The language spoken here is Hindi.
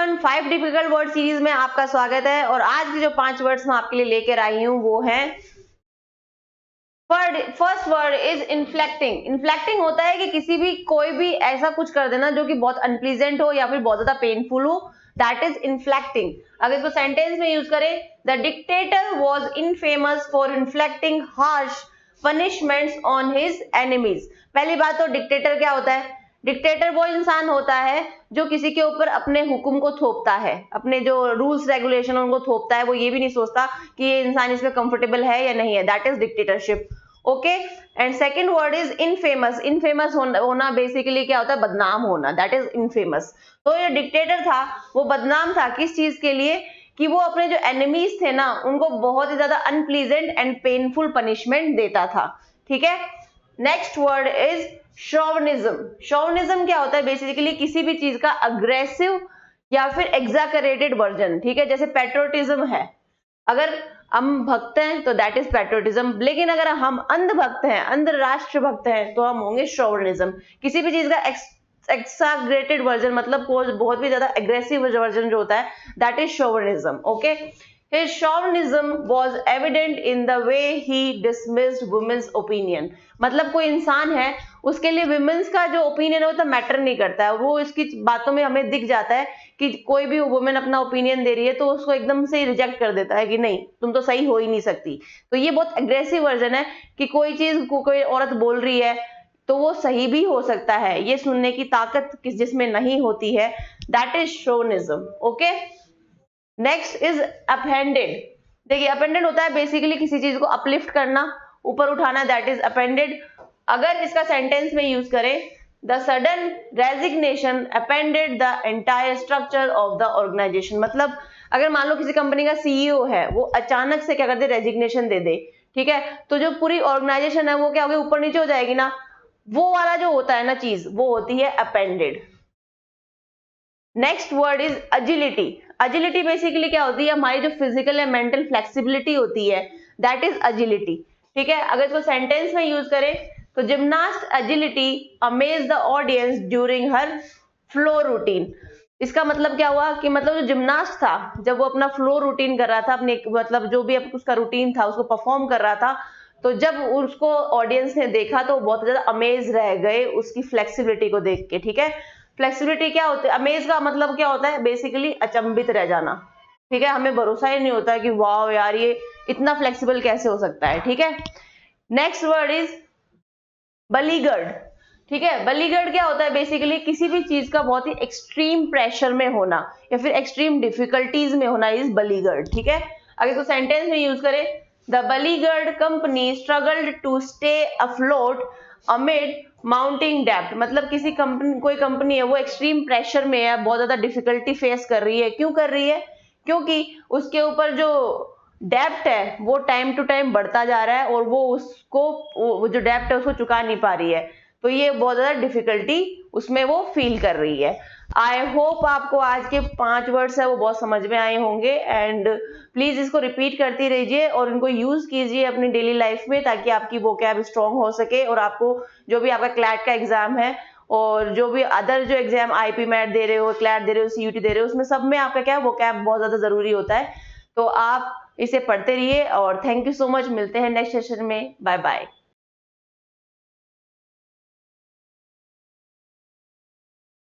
एवरीवन, 5 डिफिकल्ट वर्ड सीरीज में आपका स्वागत है। और आज के जो 5 वर्ड्स मैं आपके लिए लेकर आई हूं वो हैं, फर्स्ट वर्ड इज इन्फ्लेक्टिंग। इन्फ्लेक्टिंग होता है कि कोई भी ऐसा कुछ कर देना जो कि बहुत अनप्लीजेंट हो या फिर बहुत ज्यादा पेनफुल हो, दैट इज इन्फ्लेक्टिंग। अगर इसको सेंटेंस में यूज करें, the dictator was infamous for inflecting harsh punishments on his enemies. पहली बात तो डिक्टेटर क्या होता है? डिक्टेटर वो इंसान होता है जो किसी के ऊपर अपने हुक्म को थोपता है, अपने जो रूल्स रेगुलेशन उनको थोपता है, वो ये भी नहीं सोचता कि ये इंसान इसमें कंफर्टेबल है या नहीं है, that is dictatorship. Okay, and second word is infamous. Infamous होना बेसिकली क्या होता है? बदनाम होना, दैट इज इनफेमस। तो ये डिक्टेटर था, वो बदनाम था किस चीज के लिए? कि वो अपने जो एनिमीज थे ना, उनको बहुत ही ज्यादा अनप्लीजेंट एंड पेनफुल पनिशमेंट देता था। ठीक है, next word is chauvinism. Chauvinism क्या होता है? बेसिकली किसी भी चीज का अग्रेसिव या फिर एग्जैगरेटेड वर्जन। ठीक है, जैसे पेट्रोटिज्म है, अगर हम भक्त हैं तो दैट इज पेट्रोटिज्म, लेकिन अगर हम अंध भक्त हैं, अंध राष्ट्र भक्त हैं, तो हम होंगे शोविनिज्म। किसी भी चीज का एक्सैगरेटेड वर्जन, मतलब बहुत भी ज्यादा एग्रेसिव वर्जन जो होता है, that is chauvinism. Okay, his chauvinism was evident in the way he dismissed women's opinion। मतलब कोई इंसान है, उसके लिए women's का जो ओपिनियन है वो तो मैटर नहीं करता है, वो इसकी बातों में हमें दिख जाता है कि कोई भी वुमेन अपना ओपिनियन दे रही है तो उसको एकदम से रिजेक्ट कर देता है कि नहीं, तुम तो सही हो ही नहीं सकती। तो ये बहुत एग्रेसिव वर्जन है कि कोई चीज को कोई औरत बोल रही है तो वो सही भी हो सकता है, ये सुनने की ताकत किस जिसमें नहीं होती है, that is chauvinism. Okay, next is appended. देखिए, अपेंडेड होता है बेसिकली किसी चीज को अपलिफ्ट करना, ऊपर उठाना, दैट इज अपेंडेड। अगर इसका सेंटेंस में यूज करें, the sudden resignation upended the entire structure of the organisation. मतलब अगर मान लो किसी कंपनी का सीईओ है, वो अचानक से क्या कर दे? रेजिग्नेशन दे दे। ठीक है, तो जो पूरी ऑर्गेनाइजेशन है वो क्या होगी? ऊपर नीचे हो जाएगी ना। वो वाला जो होता है ना चीज, वो होती है appended. Next word is agility. Agility basically क्या होती है? हमारी जो फिजिकल या मेंटल फ्लेक्सिबिलिटी होती है, दैट इज अजिलिटी। ठीक है, अगर इसको सेंटेंस में यूज करें तो gymnast agility amaze the audience during her flow routine. इसका मतलब क्या हुआ कि मतलब जो जिम्नास्ट था, जब वो अपना फ्लो रूटीन कर रहा था, अपने मतलब जो भी उसका रूटीन था उसको परफॉर्म कर रहा था, तो जब उसको ऑडियंस ने देखा तो बहुत ज्यादा अमेज रह गए उसकी फ्लेक्सिबिलिटी को देख के। ठीक है, फ्लेक्सिबिलिटी क्या होती है? अमेज का मतलब क्या होता है? बेसिकली अचंभित रह जाना। ठीक है, हमें भरोसा ही नहीं होता कि वाह यार, ये इतना फ्लेक्सिबल कैसे हो सकता है। ठीक है, नेक्स्ट वर्ड इज बलीगर्ड। ठीक है, बलीगर्ड क्या होता है? बेसिकली किसी भी चीज का बहुत ही एक्सट्रीम प्रेशर में होना या फिर एक्सट्रीम डिफिकल्टीज में होना इज बलीगर्ड। ठीक है, अगर इसको सेंटेंस में यूज करें, the beleaguered company struggled to stay afloat amid mounting डेप्ट। मतलब कोई कंपनी है, वो एक्सट्रीम प्रेशर में है, बहुत ज्यादा डिफिकल्टी फेस कर रही है। क्यों कर रही है? क्योंकि उसके ऊपर जो डेप्ट है वो टाइम टू टाइम बढ़ता जा रहा है और वो जो डेप्ट है उसको चुका नहीं पा रही है, तो ये बहुत ज्यादा डिफिकल्टी उसमें वो फील कर रही है। आई होप आपको आज के 5 वर्ड्स है वो बहुत समझ में आए होंगे, एंड प्लीज इसको रिपीट करती रहिए और इनको यूज कीजिए अपनी डेली लाइफ में, ताकि आपकी वोकैब स्ट्रांग हो सके और आपको जो भी आपका क्लैट का एग्जाम है और जो भी अदर जो एग्जाम आईपी मैट दे रहे हो, क्लैट दे रहे हो, सीयूटी दे रहे हो, उसमें सब में आपका क्या है? वोकैब बहुत ज्यादा जरूरी होता है। तो आप इसे पढ़ते रहिए और थैंक यू सो मच। मिलते हैं नेक्स्ट सेशन में। Bye bye.